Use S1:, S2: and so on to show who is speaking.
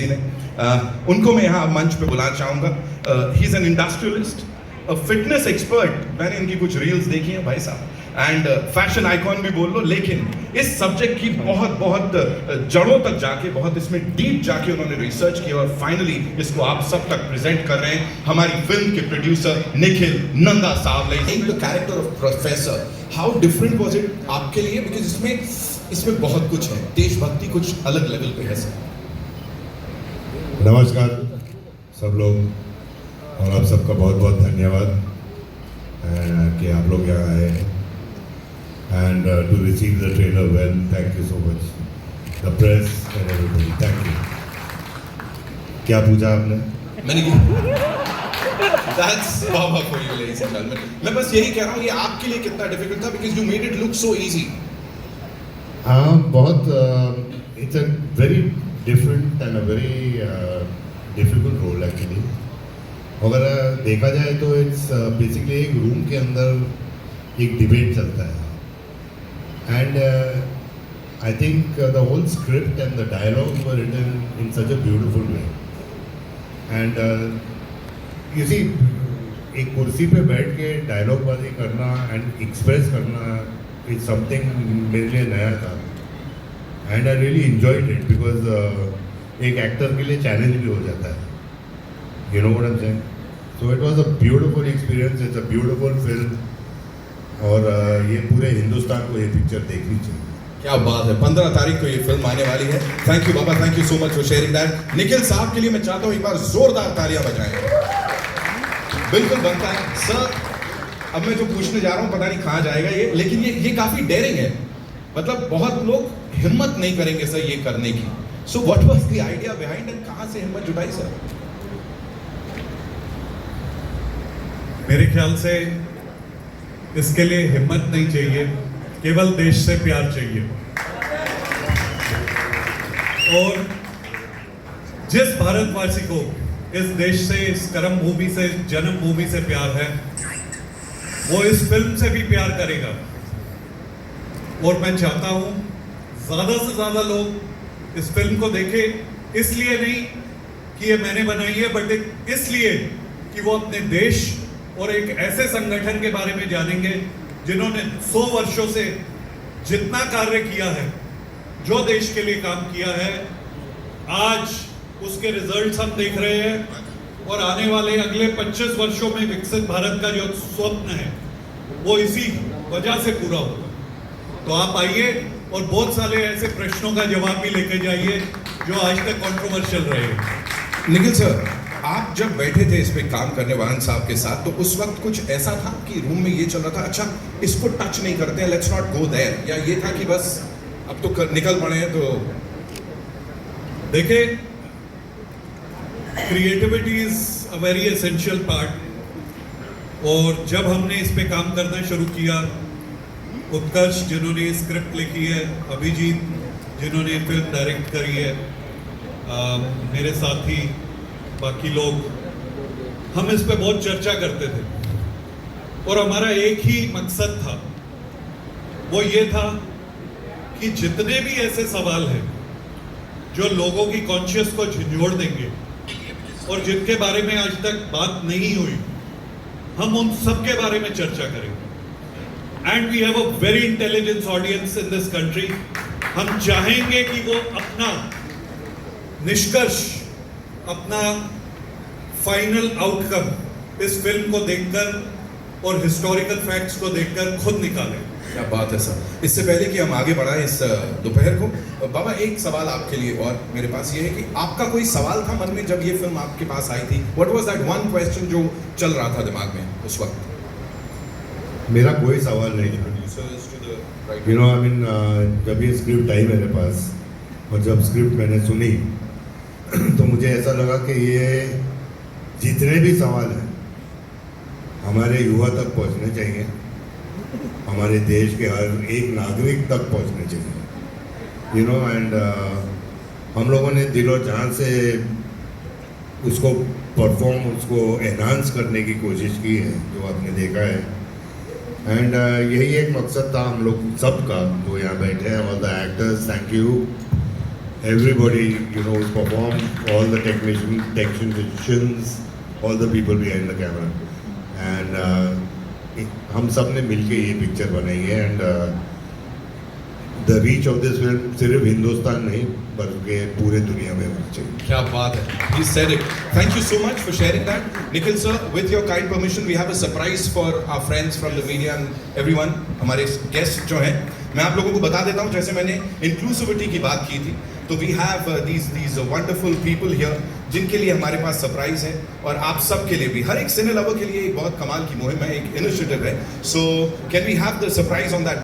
S1: किसी ने। उनको मैं यहाँ मंच पे बुलाना चाहूँगा। He is an industrialist, fitness expert. मैंने इनकी कुछ रील्स देखी हैं भाई साहब, एंड फैशन आइकॉन भी बोल लो, लेकिन इस सब्जेक्ट की बहुत जड़ों तक जाके, बहुत इसमें डीप जाके उन्होंने रिसर्च किया और फाइनली इसको आप सब तक प्रेजेंट कर रहे हैं। हमारी फिल्म के प्रोड्यूसर निखिल नंदा साहब। The character of professor, how different was it आपके लिए? बिकॉज इसमें बहुत कुछ है, देशभक्ति कुछ अलग लेवल पे है सर।
S2: नमस्कार सब लोग, और आप सबका बहुत बहुत धन्यवाद कि आप लोग यहाँ आए हैं and to receive the trailer well. Thank you so much, the press and everybody. Thank you. क्या पूछा आपने?
S1: मैंने That's Baba for you, ladies and gentlemen. मैं बस यही कह रहा हूँ, ये आपके लिए कितना डिफिकल्ट था, because you made it look so easy.
S2: हाँ, बहुत it's a very different and a very difficult role actually. अगर देखा जाए तो it's basically एक रूम के अंदर एक डिबेट चलता है, and I think the whole script and the dialogues were written in such a beautiful way, and you see, एक कुर्सी पे बैठ के डायलॉग बाजी करना एंड एक्सप्रेस करना इज समथिंग मेरे लिए नया था, and I really enjoyed it because एक एक्टर के लिए चैलेंज भी हो जाता है, you know what I am saying. So it was a beautiful experience, it's a beautiful film, और ये पूरे हिंदुस्तान को ये पिक्चर देखनी चाहिए।
S1: क्या बात है, 15 तारीख को ये फिल्म आने वाली है। Thank you Baba, thank you so much for sharing that. Nikhil साहब के लिए मैं चाहता हूँ एक बार जोरदार तालियां बजाएं। बिल्कुल बनता है सर। अब मैं जो पूछने जा रहा हूँ पता नहीं कहाँ जाएगा ये, लेकिन ये काफी डेयरिंग है, मतलब बहुत लोग हिम्मत नहीं करेंगे सर ये करने की। So what was the idea behind and कहाँ से हिम्मत जुटाई सर?
S3: मेरे ख्याल से इसके लिए हिम्मत नहीं चाहिए, केवल देश से प्यार चाहिए। और जिस भारतवासी को इस देश से, इस कर्म भूमि से, जन्मभूमि से प्यार है, वो इस फिल्म से भी प्यार करेगा। और मैं चाहता हूं ज्यादा से ज्यादा लोग इस फिल्म को देखें, इसलिए नहीं कि ये मैंने बनाई है, बट इसलिए कि वो अपने देश और एक ऐसे संगठन के बारे में जानेंगे जिन्होंने 100 वर्षों से जितना कार्य किया है, जो देश के लिए काम किया है, आज उसके रिजल्ट्स हम देख रहे हैं। और आने वाले अगले 25 वर्षों में विकसित भारत का जो स्वप्न है वो इसी वजह से पूरा होगा। तो आप आइए और बहुत सारे ऐसे प्रश्नों का जवाब भी लेके जाइए जो आज तक कंट्रोवर्शियल रहे।
S1: निखिल सर, आप जब बैठे थे इस पे काम करने वाहन साहब के साथ, तो उस वक्त कुछ ऐसा था कि रूम में ये चल रहा था, अच्छा इसको टच नहीं करते हैं, लेट्स नॉट गो देयर, या ये था कि बस अब तो निकल पड़े हैं? तो
S3: देखिए, creativity is a very essential part, और जब हमने इस पे काम करना शुरू किया, उत्कर्ष जिन्होंने स्क्रिप्ट लिखी है, अभिजीत जिन्होंने फिल्म डायरेक्ट करी है, मेरे साथी बाकी लोग, हम इस पे बहुत चर्चा करते थे और हमारा एक ही मकसद था, वो ये था कि जितने भी ऐसे सवाल हैं जो लोगों की कॉन्शियस को झंझोड़ देंगे और जिनके बारे में आज तक बात नहीं हुई, हम उन सब के बारे में चर्चा करेंगे। And we have a very intelligence audience in this country. हम चाहेंगे कि वो अपना निष्कर्ष, अपना फाइनल आउटकम इस फिल्म को देखकर और हिस्टोरिकल फैक्ट्स को देखकर खुद निकालें।
S1: क्या बात है सर। इससे पहले कि हम आगे बढ़ाएं इस दोपहर को, बाबा एक सवाल आपके लिए और मेरे पास ये है कि आपका कोई सवाल था मन में जब ये फिल्म आपके पास आई थी? What was that one question जो चल रहा था दिमाग में उस वक्त?
S2: मेरा कोई सवाल नहीं था, यू नो, आई मीन जब ये स्क्रिप्ट आई मेरे पास और जब स्क्रिप्ट मैंने सुनी तो मुझे ऐसा लगा कि ये जितने भी सवाल हैं हमारे युवा तक पहुंचने चाहिए, हमारे देश के हर एक नागरिक तक पहुंचने चाहिए, यू नो, एंड हम लोगों ने दिलो जान से उसको परफॉर्म, उसको एनहांस करने की कोशिश की है, जो आपने देखा है। एंड यही एक मकसद था हम लोग सबका जो यहाँ बैठे हैं, all the actors, thank you, everybody, you know, who's performed, all the technicians, all the people behind the camera. And हम सब ने मिलके ये पिक्चर बनाई है and the reach of this film सिर्फ हिंदुस्तान नहीं बल्कि पूरे दुनिया में होनी चाहिए.
S1: क्या बात है, he said it. Thank you so much for sharing that. Nikhil sir, with your kind permission, we have a surprise for our friends from the media and everyone. हमारे guests जो हैं, मैं आप लोगों को बता देता हूँ, जैसे मैंने inclusivity की बात की थी, तो we have these wonderful people here, जिनके लिए हमारे पास सरप्राइज है और आप सब के लिए भी, हर एक सिने लवर के लिए एक बहुत कमाल की मुहिम है, एक इनिशिएटिव है. So can we have the surprise on that?